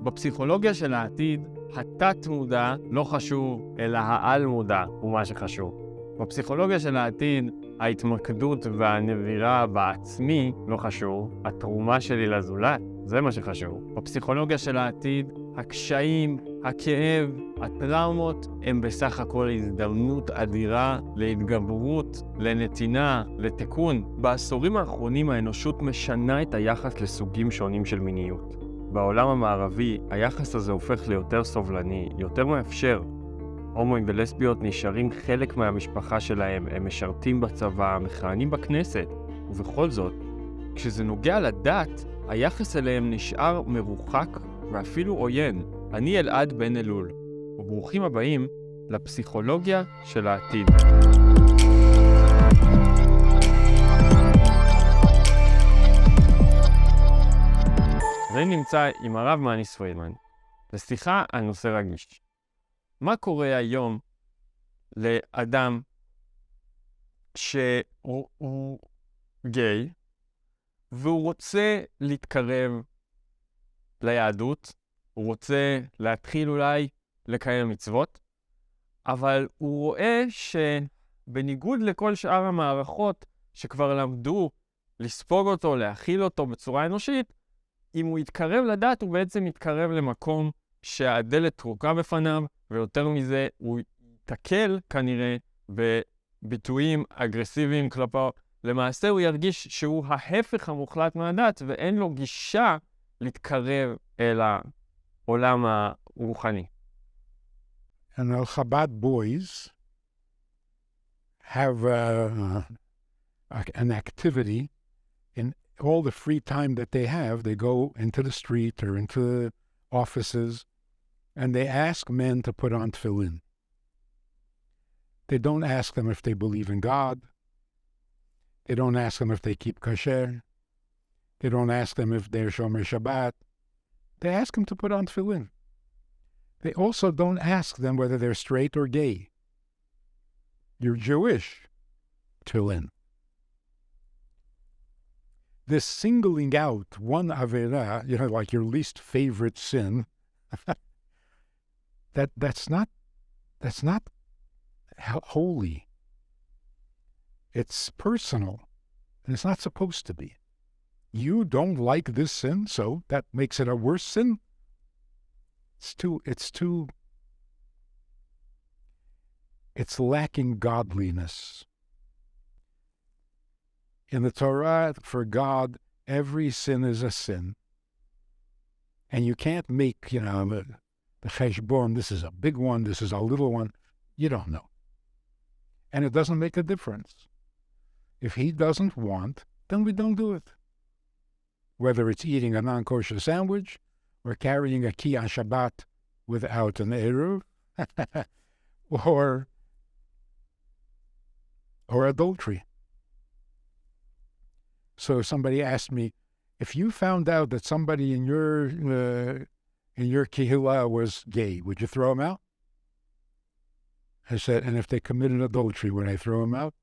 בפסיכולוגיה של העתיד, התת-מודע לא חשוב, אלא העל-מודע הוא מה שחשוב. בפסיכולוגיה של העתיד, ההתמקדות והנבירה בעצמי לא חשוב, התרומה שלי לזולת, זה מה שחשוב. בפסיכולוגיה של העתיד, הקשיים, הכאב, הטראומות הם בסך הכל הזדמנות אדירה להתגברות, לנתינה, לתיקון. בעשורים האחרונים האנושות משנה את היחס לסוגים שונים של מיניות. בעולם המערבי, היחס הזה הופך ליותר סובלני, יותר מאפשר. הומואים ולסביות נשארים חלק מהמשפחה שלהם, הם משרתים בצבא, מכהנים בכנסת. ובכל זאת, כשזה נוגע לדת, היחס אליהם נשאר מרוחק ואפילו עוין. אני אלעד בן אלול, וברוכים הבאים לפסיכולוגיה של העתיד. אני נמצא עם הרב מאניס פרידמן, לשיחה על נושא רגיש. מה קורה היום לאדם שהוא גיי, והוא רוצה להתקרב ליהדות, הוא רוצה להתחיל אולי לקיים מצוות, אבל הוא רואה שבניגוד לכל שאר המערכות שכבר למדו לספוג אותו, להכיל אותו בצורה אנושית, אם הוא יתקרב לדת, הוא בעצם יתקרב למקום שהדלת טרוקה בפניו, ויותר מזה, הוא יתקל כנראה בביטויים אגרסיביים כלפו. למעשה הוא ירגיש שהוא ההפך המוחלט מהדת, ואין לו גישה להתקרב אל העולם הרוחני. And AlShabad Boys have an activity in all the free time that they have. They go into the street or into the offices and they ask men to put on tefillin. They don't ask them if they believe in God. They don't ask them if they keep kosher. They don't ask them if they're shomer Shabbat. They ask them to put on tefillin. They also don't ask them whether they're straight or gay. You're Jewish. Tefillin. This singling out one avera, like your least favorite sin, that's not holy. It's personal, and it's not supposed to be. You don't like this sin, so that makes it a worse sin. It's lacking godliness. In the Torah, for God, every sin is a sin. And you can't make, the cheshbon, this is a big one, this is a little one. You don't know. And it doesn't make a difference. If he doesn't want, then we don't do it. Whether it's eating a non-kosher sandwich, or carrying a key on Shabbat without an eruv, or adultery. So somebody asked me, if you found out that somebody in your kehillah was gay, would you throw him out? I said, and if they committed adultery, would I throw him out?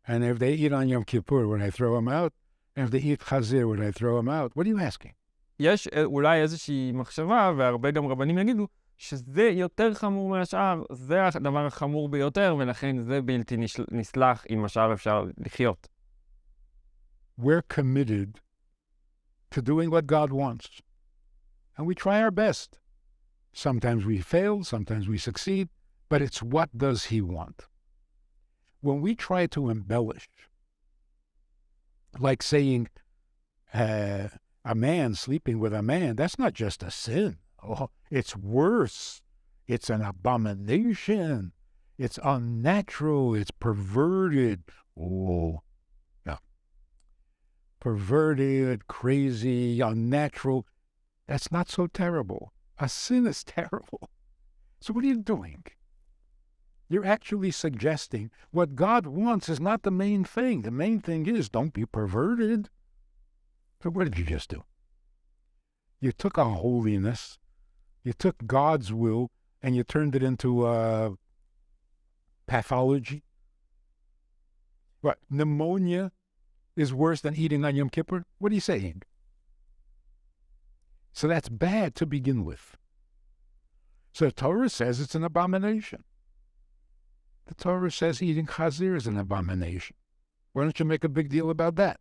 And if they eat on Yom Kippur, would I throw him out? And if they eat chazir, would I throw him out? What are you asking? יש אולי איזושהי מחשבה, והרבה גם רבנים יגידו, שזה יותר חמור מהשאר, זה הדבר החמור ביותר, ולכן זה בלתי נסלח עם השאר אפשר לחיות. We're committed to doing what God wants. And we try our best. Sometimes we fail, sometimes we succeed, but it's what does he want? When we try to embellish, like saying a man sleeping with a man, that's not just a sin. Oh, it's worse. It's an abomination. It's unnatural. It's perverted. Oh, yeah. Perverted, crazy, unnatural. That's not so terrible. A sin is terrible. So what are you doing? You're actually suggesting what God wants is not the main thing. The main thing is don't be perverted. So what did you just do? You took a holiness, you took God's will, and you turned it into pathology. What, pneumonia is worse than eating on Yom Kippur? What are you saying? So that's bad to begin with. So the Torah says it's an abomination. The Torah says eating chazir is an abomination. Why don't you make a big deal about that?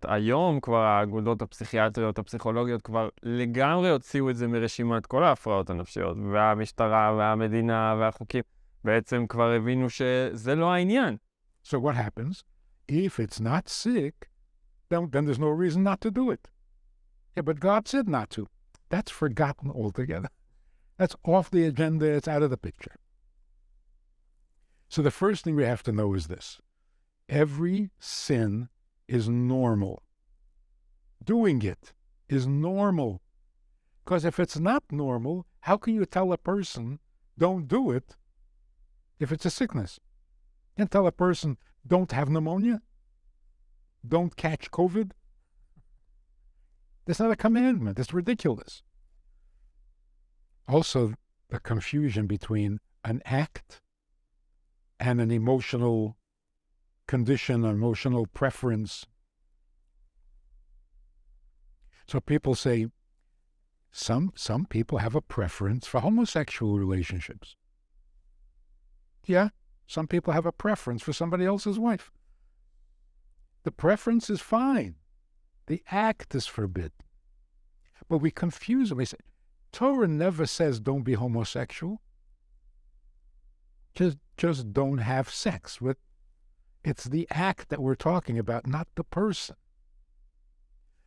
היום כבר האגודות הפסיכיאטריות, הפסיכולוגיות, כבר לגמרי הוציאו את זה מרשימת כל ההפרעות הנפשיות, והמשטרה והמדינה והחוקים, בעצם כבר הבינו שזה לא העניין. So what happens? If it's not sick, then there's no reason not to do it. Yeah, but God said not to. That's forgotten altogether. That's off the agenda. It's out of the picture. So the first thing we have to know is this. Every sin is normal. Doing it is normal. Because if it's not normal, how can you tell a person, don't do it, if it's a sickness? You can tell a person, don't have pneumonia, don't catch COVID. That's not a commandment. It's ridiculous. Also, the confusion between an act and an emotional condition, emotional preference. So people say, some people have a preference for homosexual relationships. Yeah, some people have a preference for somebody else's wife. The preference is fine. The act is forbidden. But we confuse them. We say, Torah never says don't be homosexual. Just don't have sex with. It's the act that we're talking about, not the person.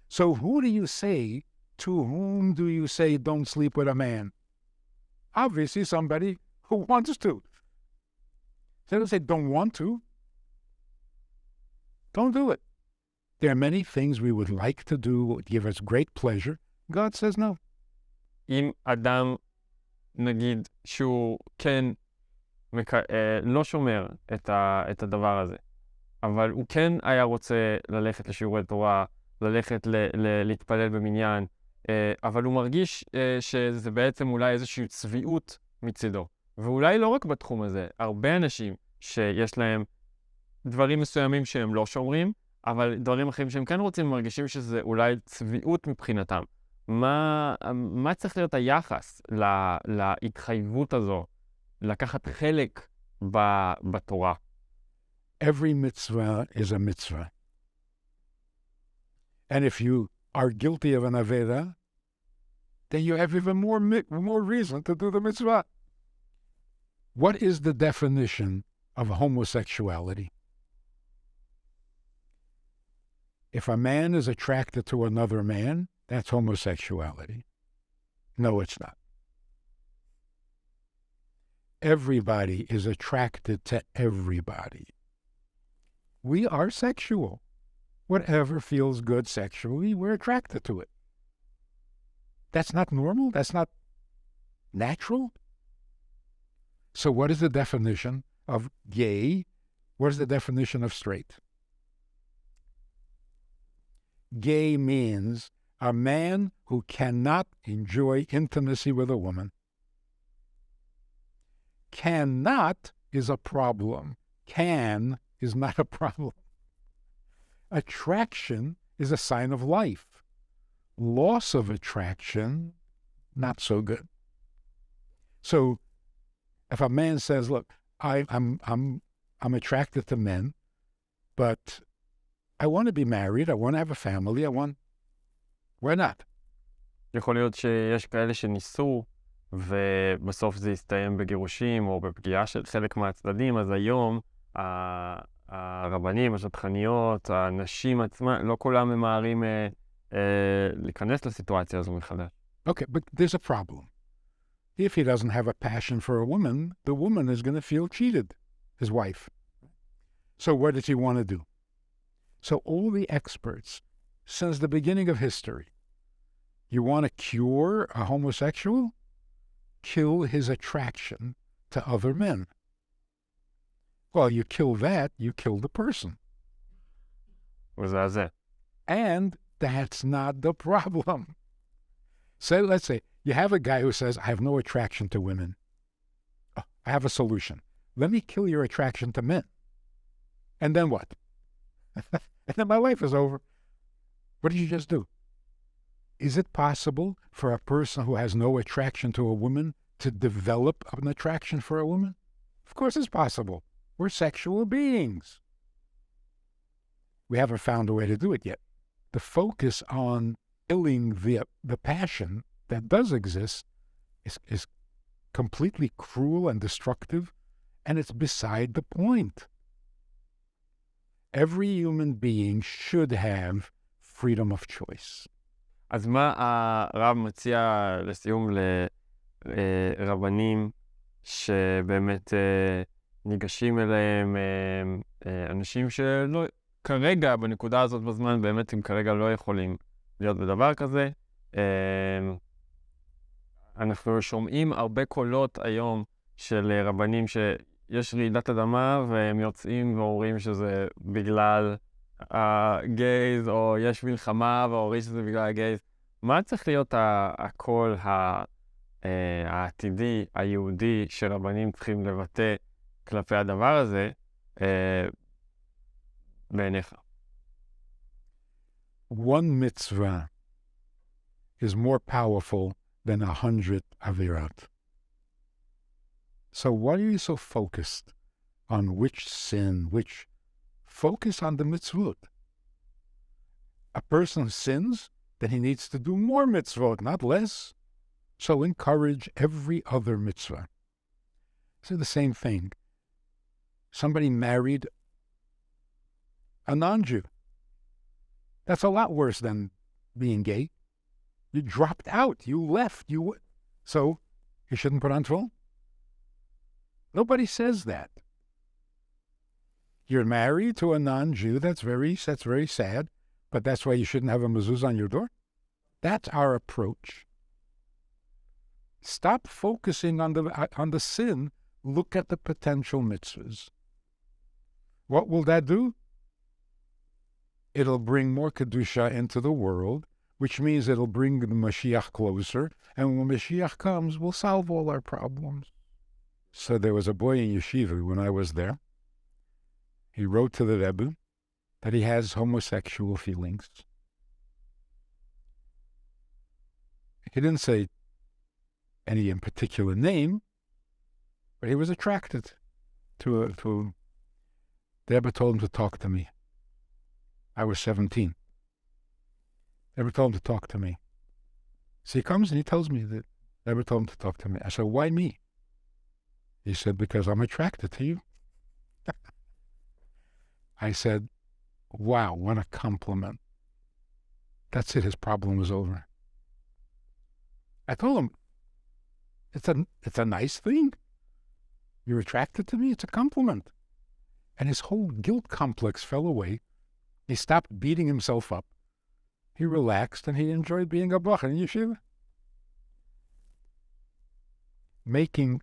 So who do you say, to whom do you say don't sleep with a man? Obviously somebody who wants to. They don't say don't want to. Don't do it. There are many things we would like to do, would give us great pleasure. God says no. אם אדם, נגיד, שהוא כן לא שומר את הדבר הזה, אבל הוא כן היה רוצה ללכת לשיעורי תורה, ללכת להתפלל במניין, אבל הוא מרגיש שזה בעצם אולי איזושהי צביעות מצידו. ואולי לא רק בתחום הזה, הרבה אנשים שיש להם דברים מסוימים שהם לא שומרים, אבל דברים אחרים שהם כן רוצים מרגישים שזה אולי צביעות מבחינתם. מה צריך להיות היחס להתחייבות הזו, לקחת חלק בתורה? Every mitzvah is a mitzvah. And if you are guilty of an avera, then you have even more reason to do the mitzvah. What is the definition of homosexuality? If a man is attracted to another man, that's homosexuality. No, it's not. Everybody is attracted to everybody. We are sexual. Whatever feels good sexually, we're attracted to it. That's not normal? That's not natural? So what is the definition of gay? What is the definition of straight? Gay means a man who cannot enjoy intimacy with a woman. Cannot is a problem. Can is not a problem. Attraction is a sign of life. Loss of attraction, not so good. So, if a man says, "Look, I'm attracted to men, but I want to be married. I want to have a family. Why not?" יכול להיות שיש כאלה שניסו, ובסוף זה יסתיים בגירושים או בפגיעה של חלק מהצדדים, אז היום הרבנים, השטחניות, האנשים עצמם, לא כולם ממהרים להיכנס לסיטואציה הזו מחדש. Okay, but there's a problem. If he doesn't have a passion for a woman, the woman is going to feel cheated, his wife. So what does he want to do? So all the experts, since the beginning of history, you want to cure a homosexual? Kill his attraction to other men. Well, you kill that, you kill the person. וזה. And that's not the problem. So let's say you have a guy who says, "I have no attraction to women." Oh, I have a solution. Let me kill your attraction to men. And then what? And then my life is over. What did you just do? Is it possible for a person who has no attraction to a woman to develop an attraction for a woman? Of course it's possible. We're sexual beings. We haven't found a way to do it yet. The focus on killing the passion that does exist is completely cruel and destructive, and it's beside the point. Every human being should have freedom of choice. אז מה הרב מציע לסיום לרבנים שבאמת ניגשים אליהם, אנשים שלא, כרגע, בנקודה הזאת בזמן, באמת הם כרגע לא יכולים להיות בדבר כזה. אנחנו שומעים הרבה קולות היום של רבנים שיש רעידת אדמה והם יוצאים ואומרים שזה בגלל הגייז, או יש מלחמה ואומרים שזה בגלל הגייז. מה צריך להיות הקול העתידי, היהודי, שרבנים צריכים לבטא כלפי הדבר הזה בעיניך? One mitzvah is more powerful than 100 avirot. So why are you so focused on which sin, focus on the mitzvot? A person sins, then he needs to do more mitzvot, not less. So encourage every other mitzvah. So the same thing. Somebody married a non-Jew. That's a lot worse than being gay. You dropped out. You left. So you shouldn't put on tefillin? Nobody says that. You're married to a non-Jew. That's very sad. But that's why you shouldn't have a mezuzah on your door? That's our approach. Stop focusing on the sin. Look at the potential mitzvahs. What will that do? It'll bring more Kedusha into the world, which means it'll bring the Mashiach closer. And when Mashiach comes, we'll solve all our problems. So there was a boy in yeshiva when I was there. He wrote to the Rebbe that he has homosexual feelings. He didn't say any in particular name, but he was attracted to the Rebbe told him to talk to me. I was 17. The Rebbe told him to talk to me. So he comes and he tells me that the Rebbe told him to talk to me. I said, why me? He said, because I'm attracted to you. I said, wow, what a compliment. That's it, his problem was over. I told him, it's a nice thing. You're attracted to me, it's a compliment. And his whole guilt complex fell away. He stopped beating himself up. He relaxed and he enjoyed being a bach in yeshiva. Making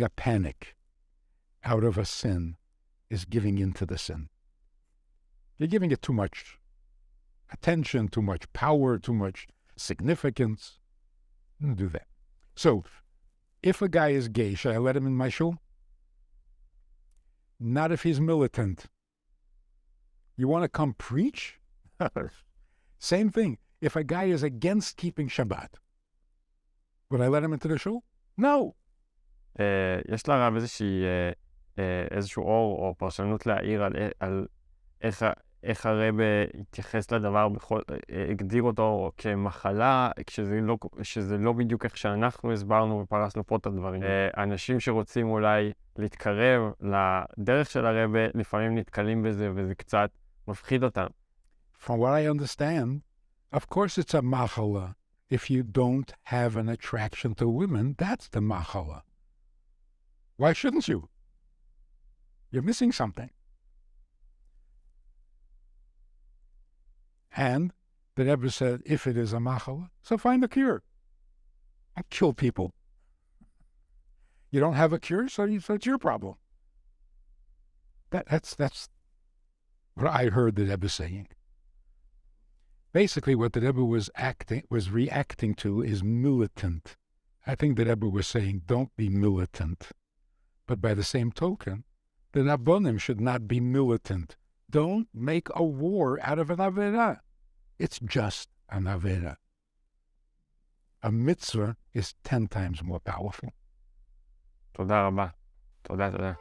a panic out of a sin is giving into the sin. You're giving it too much attention, too much power, too much significance. Don't do that. So, if a guy is gay, should I let him in my shul? Not if he's militant. You want to come preach? Same thing. If a guy is against keeping Shabbat, would I let him into the shul? No. יש לרב איזשהו אור או פרשנות להעיר על איך הרב התייחס לדבר, הגדיר אותו כמחלה, שזה לא בדיוק איך שאנחנו הסברנו ופרסנו פה את הדברים. אנשים שרוצים אולי להתקרב לדרך של הרב, לפעמים נתקלים בזה וזה קצת מפחיד אותם. From what I understand, of course it's a machala. If you don't have an attraction to women, that's the machala. Why shouldn't you? You're missing something. And the Rebbe said, if it is a machala, so find a cure. And kill people. You don't have a cure, so it's your problem. That's what I heard the Rebbe saying. Basically, what the Rebbe was reacting to is militant. I think the Rebbe was saying, don't be militant. But by the same token, the Rabbonim should not be militant. don't make a war out of an avera. It's just an avera. A mitzvah is 10 times more powerful. תודה רבה. תודה.